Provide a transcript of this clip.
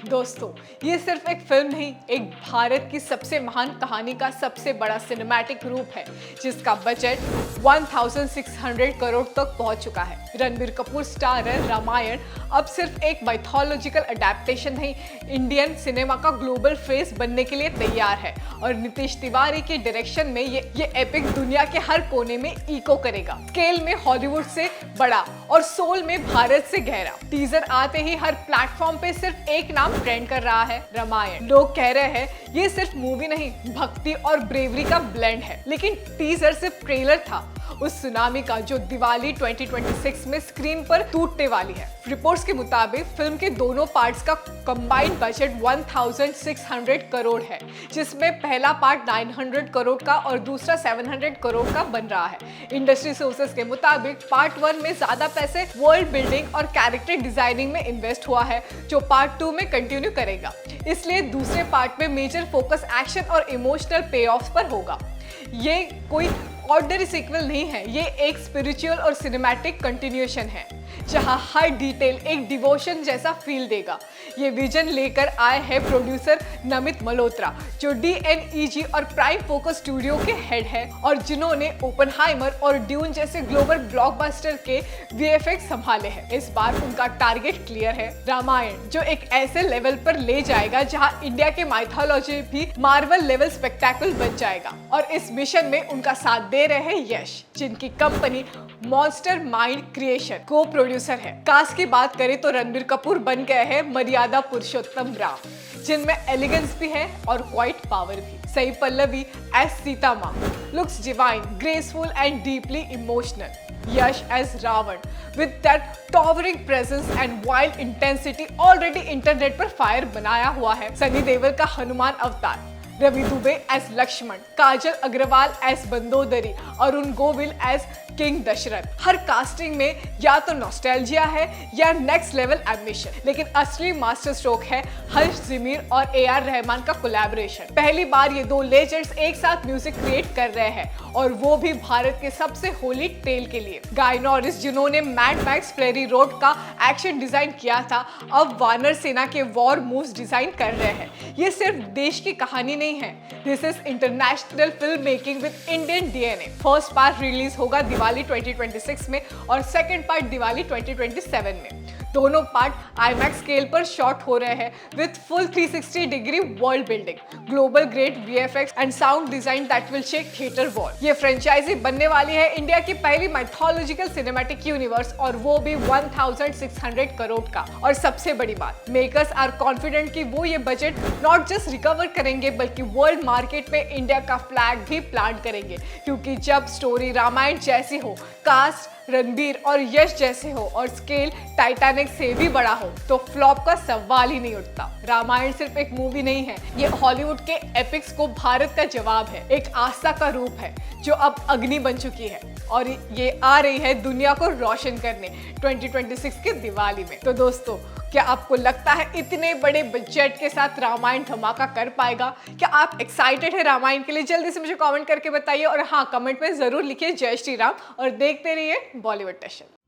दोस्तों, ये सिर्फ एक फिल्म नहीं, एक भारत की सबसे महान कहानी का सबसे बड़ा सिनेमैटिक रूप है, जिसका बजट 1600 करोड़ तक पहुंच चुका है। रणबीर कपूर स्टारर रामायण अब सिर्फ एक माइथोलॉजिकल अडेप्टेशन नहीं, इंडियन सिनेमा का ग्लोबल फेस बनने के लिए तैयार है। और नीतीश तिवारी के डायरेक्शन में ये एपिक दुनिया के हर कोने में इको करेगा। स्केल में हॉलीवुड से बड़ा और सोल में भारत से गहरा। टीजर आते ही हर प्लेटफॉर्म पे सिर्फ एक नाम ट्रेंड कर रहा है, रामायण। लोग कह रहे हैं ये सिर्फ मूवी नहीं, भक्ति और ब्रेवरी का ब्लेंड है। लेकिन टीजर सिर्फ ट्रेलर था उस सुनामी का जो दिवाली 2026 में स्क्रीन पर टूटने वाली है। रिपोर्ट्स के मुताबिक फिल्म के दोनों पार्ट्स का कंबाइंड बजट 1600 करोड़ है, जिसमें पहला पार्ट 900 करोड़ का और दूसरा 700 करोड़ का बन रहा है। इंडस्ट्री सोर्सेस के मुताबिक पार्ट 1 में ज्यादा पैसे वर्ल्ड बिल्डिंग और कैरेक्टर डिजाइनिंग में इन्वेस्ट हुआ है, जो पार्ट 2 में कंटिन्यू करेगा। इसलिए दूसरे पार्ट में मेजर फोकस एक्शन और इमोशनल पे ऑफ पर होगा। ये कोई ऑर्डिनरी सीक्वल नहीं है, ये एक स्पिरिचुअल और सिनेमैटिक कंटिन्यूएशन है, जहां हर डिटेल एक डिवोशन जैसा फील देगा। ये विजन लेकर आए हैं प्रोड्यूसर नमित मल्होत्रा, जो DNEG और प्राइम फोकस स्टूडियो के हेड है और जिन्होंने ओपनहाइमर और ड्यून जैसे ग्लोबल ब्लॉकबस्टर के VFX संभाले हैं। इस बार उनका टारगेट क्लियर है, रामायण, जो एक ऐसे लेवल पर ले जाएगा जहां इंडिया के माइथोलॉजी भी मार्वल लेवल स्पेक्टेकल बन जाएगा। और इस मिशन में उनका साथ दे रहे हैं यश, जिनकी कंपनी मॉन्स्टर माइंड क्रिएशन को प्रोड्यूसर है। कास्ट की बात करें तो रणबीर कपूर बन गए हैं मर्यादा पुरुषोत्तम राम, जिनमें एलिगेंस भी है और क्वाइट पावर भी। सई Pallavi as Sita Maa looks divine, graceful and deeply emotional. Yash as Ravan with that towering presence and wild intensity already internet पर फायर बनाया हुआ है। सनी देओल का हनुमान अवतार, Ravi Dubey as Lakshman, Kajal Aggarwal as Mandodari, Arun Govil as king Dasharath. हर कास्टिंग में या तो नॉस्टैल्जिया है या नेक्स्ट लेवल एम्बिशन, लेकिन असली मास्टर स्ट्रोक है हर्ष ज़मीर और AR रहमान का कोलैबोरेशन। पहली बार ये दो लेजेंड्स एक साथ म्यूजिक क्रिएट कर रहे हैं, और वो भी भारत के सबसे होली टेल के लिए। गाय नॉरिस, जिन्होंने मैड मैक्स फ्यूरी रोड का एक्शन डिजाइन किया था, अब वानर सेना के वॉर मूव्स डिजाइन कर रहे हैं। ये सिर्फ देश की कहानी नहीं है, this is international film making with Indian DNA। First part release होगा दिवाली 2026 में और सेकंड पार्ट दिवाली 2027 में। दोनों पार्ट IMAX स्केल पर शॉट हो रहे हैं with full 360 degree world building, global grade VFX and sound design that will shake theatre wall. ये फ्रेंचाइजी बनने वाली है इंडिया की पहली माइथोलॉजिकल सिनेमैटिक यूनिवर्स, और वो भी 1600 करोड़ का। और सबसे बड़ी बात, मेकर्स आर कॉन्फिडेंट कि वो ये बजट नॉट जस्ट रिकवर करेंगे, बल्कि वर्ल्ड मार्केट में इंडिया का फ्लैग भी प्लांट करेंगे। क्योंकि जब स्टोरी रामायण जैसी हो, कास्ट रणबीर और यश जैसे हो और स्केल टाइटैनिक से भी बड़ा हो, तो फ्लॉप का सवाल ही नहीं उठता। रामायण सिर्फ एक मूवी नहीं है, ये हॉलीवुड के एपिक्स को भारत का जवाब है, एक आस्था का रूप है जो अब अग्नि बन चुकी है, और ये आ रही है दुनिया को रोशन करने 2026 के दिवाली में। तो दोस्तों, क्या आपको लगता है इतने बड़े बजट के साथ रामायण धमाका कर पाएगा? क्या आप एक्साइटेड है रामायण के लिए? जल्दी से मुझे कमेंट करके बताइए, और हाँ, कमेंट में जरूर लिखिए जय श्री राम, और देखते रहिए बॉलीवुड टेशन।